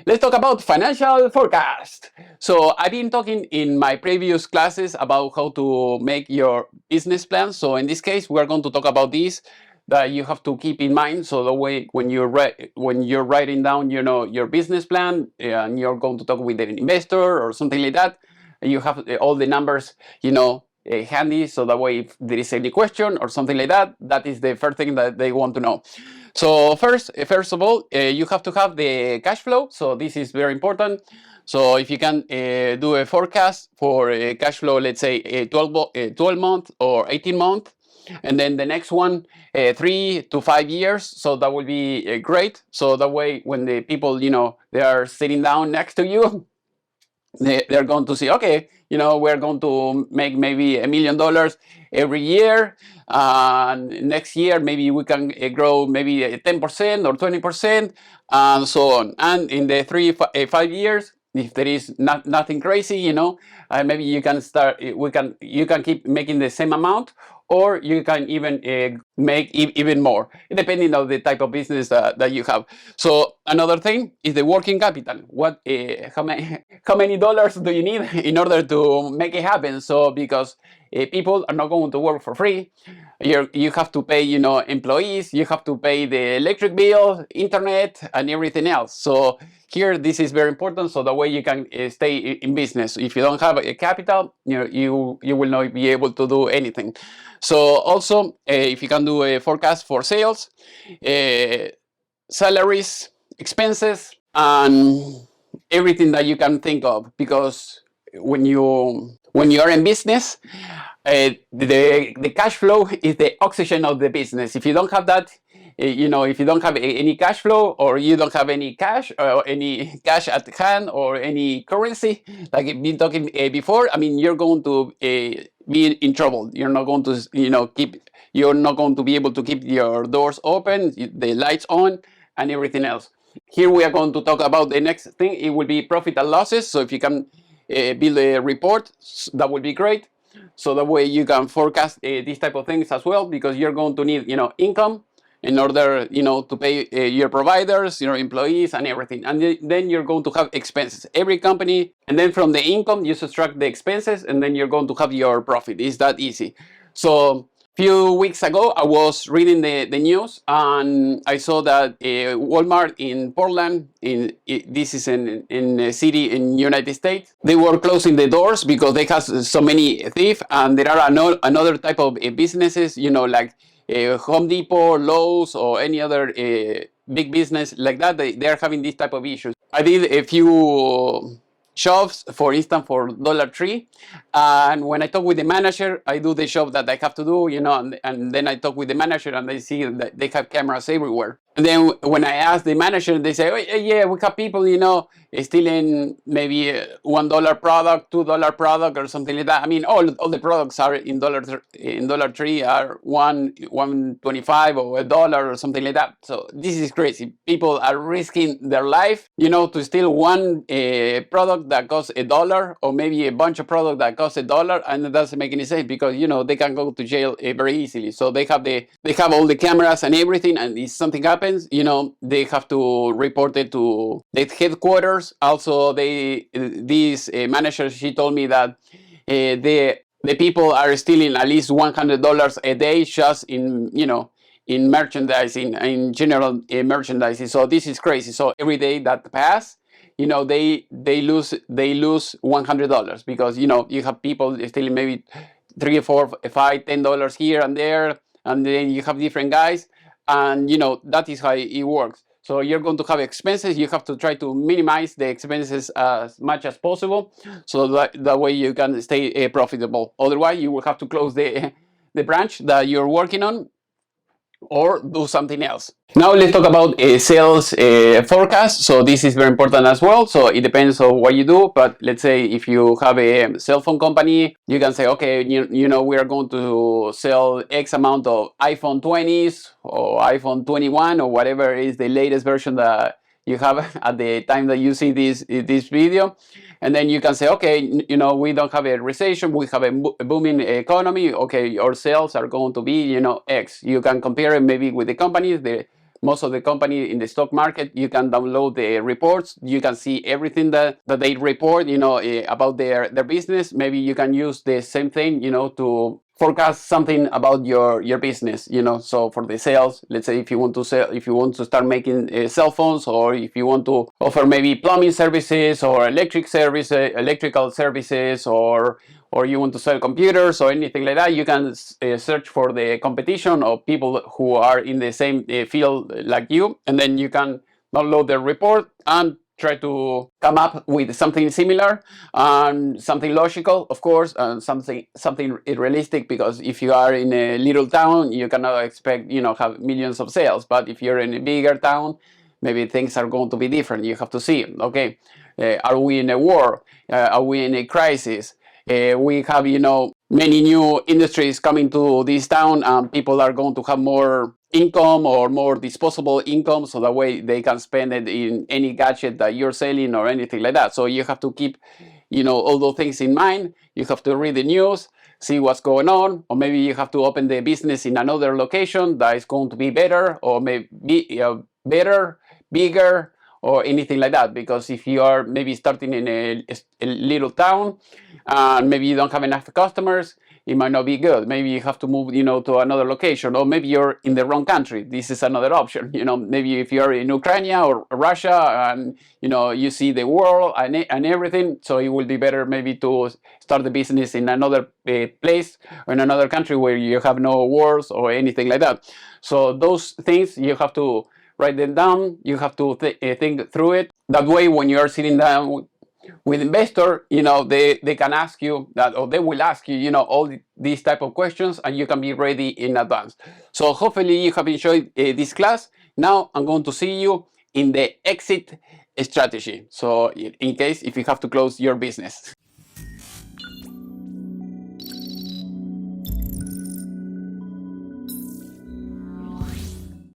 let's talk about financial forecast. So I've been talking in my previous classes about how to make your business plan. So in this case, we're going to talk about this that you have to keep in mind. So the way when you're writing down, your business plan, and you're going to talk with an investor or something like that, you have all the numbers, handy. So that way, if there is any question or something like that, that is the first thing that they want to know. So first of all, you have to have the cash flow. So this is very important. So if you can do a forecast for cash flow, let's say 12 month or 18 month, and then the next one 3 to 5 years. So that will be great. So that way, when the people, they are sitting down next to you, they're going to see, okay, we're going to make maybe $1 million every year. Next year, maybe we can grow maybe 10% or 20%, and so on. And in the 5 years, if there is nothing crazy, maybe you can you can keep making the same amount, or you can even make even more, depending on the type of business that you have. So another thing is the working capital. How many dollars do you need in order to make it happen? So because people are not going to work for free. You have to pay, employees. You have to pay the electric bill, internet, and everything else. So here, this is very important. So that way you can stay in business. If you don't have a capital, you will not be able to do anything. So also, if you can do a forecast for sales, salaries, expenses, and everything that you can think of, because when you are in business, the cash flow is the oxygen of the business. If you don't have that, if you don't have any cash flow, or you don't have any cash or any cash at hand or any currency, like I've been talking before, I mean, you're going to be in trouble. You're not going to, you're not going to be able to keep your doors open, the lights on, and everything else. Here we are going to talk about the next thing. It will be profit and losses. So if you can build a report, that would be great. So that way you can forecast these type of things as well, because you're going to need, income in order, to pay your providers, your employees, and everything. And then you're going to have expenses. Every company, and then from the income, you subtract the expenses, and then you're going to have your profit. It's that easy. So few weeks ago, I was reading the news, and I saw that Walmart in Portland, this is in a city in United States, they were closing the doors because they have so many thieves. And there are another type of businesses, like Home Depot, Lowe's, or any other big business like that. They are having this type of issues. I did a few shops, for instance, for Dollar Tree, and when I talk with the manager, I do the shop that I have to do, and then I talk with the manager, and they see that they have cameras everywhere. And then when I ask the manager, they say, oh, yeah, we have people, stealing maybe $1 product, $2 product, or something like that. I mean, all the products are in Dollar Tree are $1.25 or $1 or something like that. So this is crazy. People are risking their life, to steal one product that costs $1, or maybe a bunch of product that costs $1, and it doesn't make any sense, because they can go to jail very easily. So they have all the cameras and everything, and if something happens, they have to report it to the headquarters. Also, this manager, she told me that the people are stealing at least $100 a day just in merchandising, in general merchandising. So this is crazy. So every day that pass, they lose $100, because you have people stealing maybe $3, $4, $5, $10 here and there, and then you have different guys, and that is how it works. So you're going to have expenses. You have to try to minimize the expenses as much as possible, so that way you can stay profitable. Otherwise, you will have to close the branch that you're working on, or do something else. Now let's talk about a sales forecast. So this is very important as well. So it depends on what you do, but let's say if you have a cell phone company, you can say, okay, we are going to sell X amount of iPhone 20s or iPhone 21 or whatever is the latest version that you have at the time that you see this video. And then you can say, okay, we don't have a recession, we have a booming economy. Okay, your sales are going to be, X. You can compare it maybe with the companies. most of the company in the stock market, you can download the reports. You can see everything that they report, about their business. Maybe you can use the same thing, to forecast something about your business, so for the sales, let's say if you want to start making cell phones, or if you want to offer maybe plumbing services or electrical services, or you want to sell computers or anything like that, you can search for the competition of people who are in the same field like you, and then you can download the report and try to come up with something similar and something logical, of course, and something realistic, because if you are in a little town, you cannot expect, have millions of sales. But if you're in a bigger town, maybe things are going to be different. You have to see, okay, are we in a war? Are we in a crisis? We have, many new industries coming to this town, and people are going to have more income or more disposable income, so that way they can spend it in any gadget that you're selling or anything like that. So you have to keep, all those things in mind. You have to read the news, see what's going on, or maybe you have to open the business in another location that is going to be better, or maybe better, bigger, or anything like that. Because if you are maybe starting in a little town and maybe you don't have enough customers, it might not be good. Maybe you have to move, to another location, or maybe you're in the wrong country. This is another option. Maybe if you're in Ukraine or Russia, and you see the world and everything, so it will be better maybe to start the business in another place or in another country where you have no wars or anything like that. So those things you have to write them down. You have to think through it. That way, when you are sitting down with investor, they can ask you that, or they will ask you, all these type of questions, and you can be ready in advance. So hopefully you have enjoyed this class. Now I'm going to see you in the exit strategy. So in case if you have to close your business.